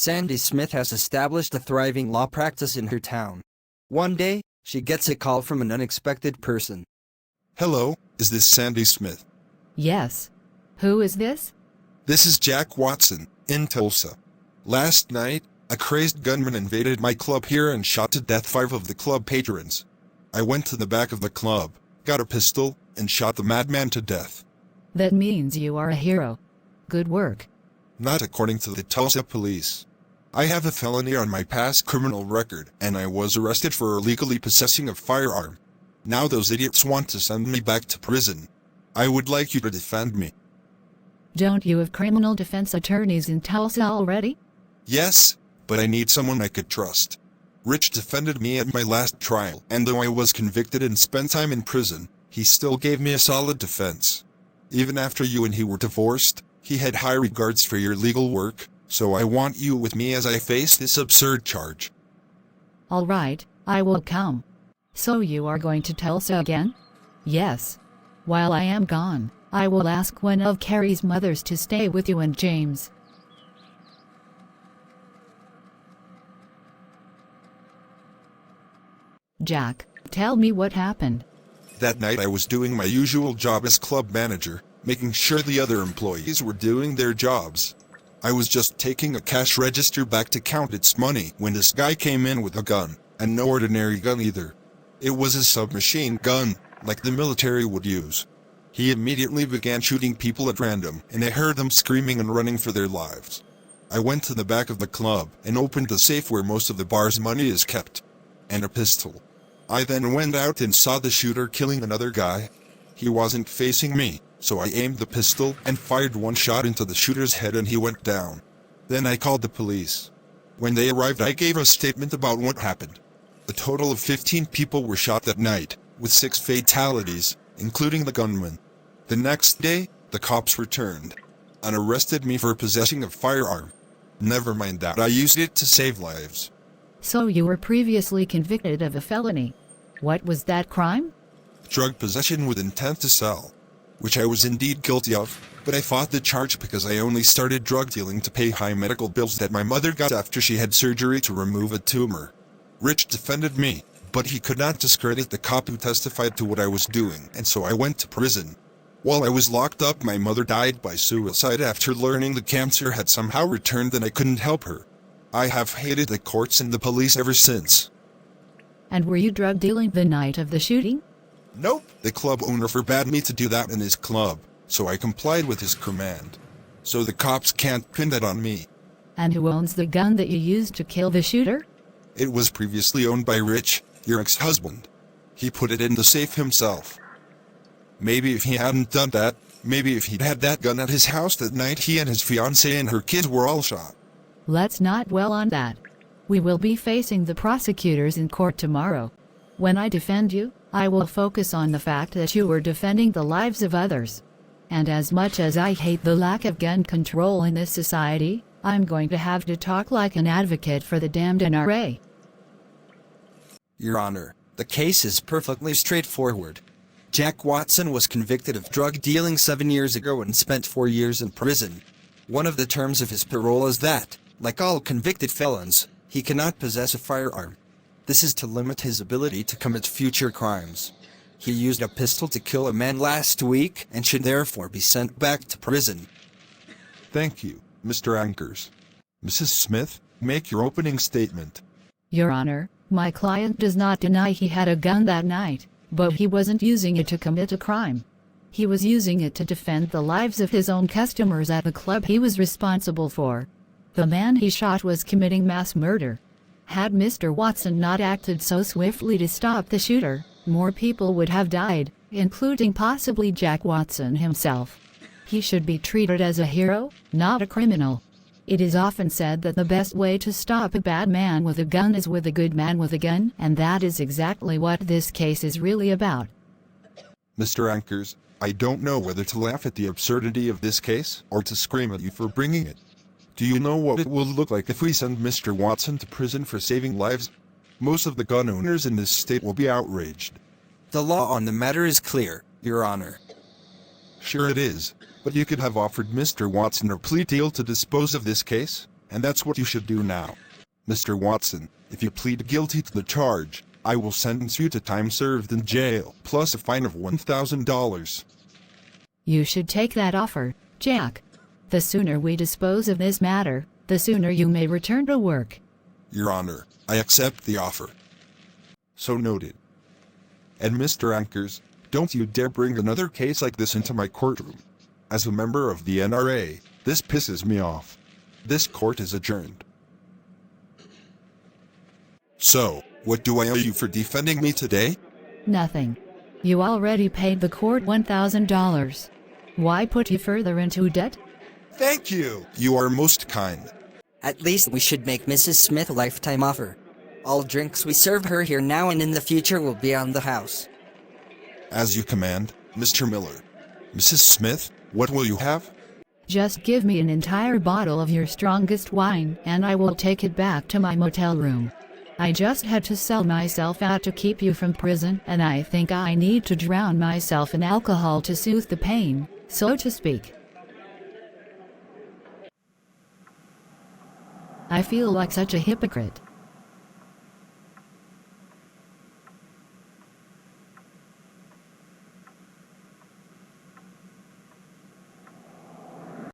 Sandy Smith has established a thriving law practice in her town. One day, she gets a call from an unexpected person. Hello, is this Sandy Smith? Yes. Who is this? This is Jack Watson, in Tulsa. Last night, a crazed gunman invaded my club here and shot to death 5 of the club patrons. I went to the back of the club, got a pistol, and shot the madman to death. That means you are a hero. Good work. Not according to the Tulsa police. I have a felony on my past criminal record, and I was arrested for illegally possessing a firearm. Now those idiots want to send me back to prison. I would like you to defend me. Don't you have criminal defense attorneys in Tulsa already? Yes, but I need someone I could trust. Rich defended me at my last trial, and though I was convicted and spent time in prison, he still gave me a solid defense. Even after you and he were divorced, he had high regards for your legal work, so I want you with me as I face this absurd charge. All right, I will come. So you are going to Tulsa again? Yes. While I am gone, I will ask one of Carrie's mothers to stay with you and James. Jack, tell me what happened. That night I was doing my usual job as club manager, making sure the other employees were doing their jobs. I was just taking a cash register back to count its money when this guy came in with a gun, and no ordinary gun either. It was a submachine gun, like the military would use. He immediately began shooting people at random, and I heard them screaming and running for their lives. I went to the back of the club and opened the safe where most of the bar's money is kept, and a pistol. I then went out and saw the shooter killing another guy. He wasn't facing me, so I aimed the pistol and fired one shot into the shooter's head and he went down. Then I called the police. When they arrived, I gave a statement about what happened. A total of 15 people were shot that night, with 6 fatalities, including the gunman. The next day, the cops returned and arrested me for possessing a firearm. Never mind that, I used it to save lives. So you were previously convicted of a felony. What was that crime? Drug possession with intent to sell, which I was indeed guilty of, but I fought the charge because I only started drug dealing to pay high medical bills that my mother got after she had surgery to remove a tumor. Rich defended me, but he could not discredit the cop who testified to what I was doing, and so I went to prison. While I was locked up, my mother died by suicide after learning the cancer had somehow returned and I couldn't help her. I have hated the courts and the police ever since. And were you drug dealing the night of the shooting? Nope. The club owner forbade me to do that in his club, so I complied with his command. So the cops can't pin that on me. And who owns the gun that you used to kill the shooter? It was previously owned by Rich, your ex-husband. He put it in the safe himself. Maybe if he hadn't done that, maybe if he'd had that gun at his house that night, he and his fiancée and her kids were all shot. Let's not dwell on that. We will be facing the prosecutors in court tomorrow. When I defend you, I will focus on the fact that you were defending the lives of others. And as much as I hate the lack of gun control in this society, I'm going to have to talk like an advocate for the damned NRA. Your Honor, the case is perfectly straightforward. Jack Watson was convicted of drug dealing 7 years ago and spent 4 years in prison. One of the terms of his parole is that, like all convicted felons, he cannot possess a firearm. This is to limit his ability to commit future crimes. He used a pistol to kill a man last week and should therefore be sent back to prison. Thank you, Mr. Ankers. Mrs. Smith, make your opening statement. Your Honor, my client does not deny he had a gun that night, but he wasn't using it to commit a crime. He was using it to defend the lives of his own customers at the club he was responsible for. The man he shot was committing mass murder. Had Mr. Watson not acted so swiftly to stop the shooter, more people would have died, including possibly Jack Watson himself. He should be treated as a hero, not a criminal. It is often said that the best way to stop a bad man with a gun is with a good man with a gun, and that is exactly what this case is really about. Mr. Ankers, I don't know whether to laugh at the absurdity of this case or to scream at you for bringing it. Do you know what it will look like if we send Mr. Watson to prison for saving lives? Most of the gun owners in this state will be outraged. The law on the matter is clear, Your Honor. Sure it is, but you could have offered Mr. Watson a plea deal to dispose of this case. And that's what you should do now. Mr. Watson, if you plead guilty to the charge, I will sentence you to time served in jail, plus a fine of $1,000. You should take that offer, Jack. The sooner we dispose of this matter, the sooner you may return to work. Your Honor, I accept the offer. So noted. And Mr. Ankers, don't you dare bring another case like this into my courtroom. As a member of the NRA, this pisses me off. This court is adjourned. So, what do I owe you for defending me today? Nothing. You already paid the court $1,000. Why put you further into debt? Thank you. You are most kind. At least we should make Mrs. Smith a lifetime offer. All drinks we serve her here now and in the future will be on the house. As you command, Mr. Miller. Mrs. Smith, what will you have? Just give me an entire bottle of your strongest wine, and I will take it back to my motel room. I just had to sell myself out to keep you from prison, and I think I need to drown myself in alcohol to soothe the pain, so to speak. I feel like such a hypocrite.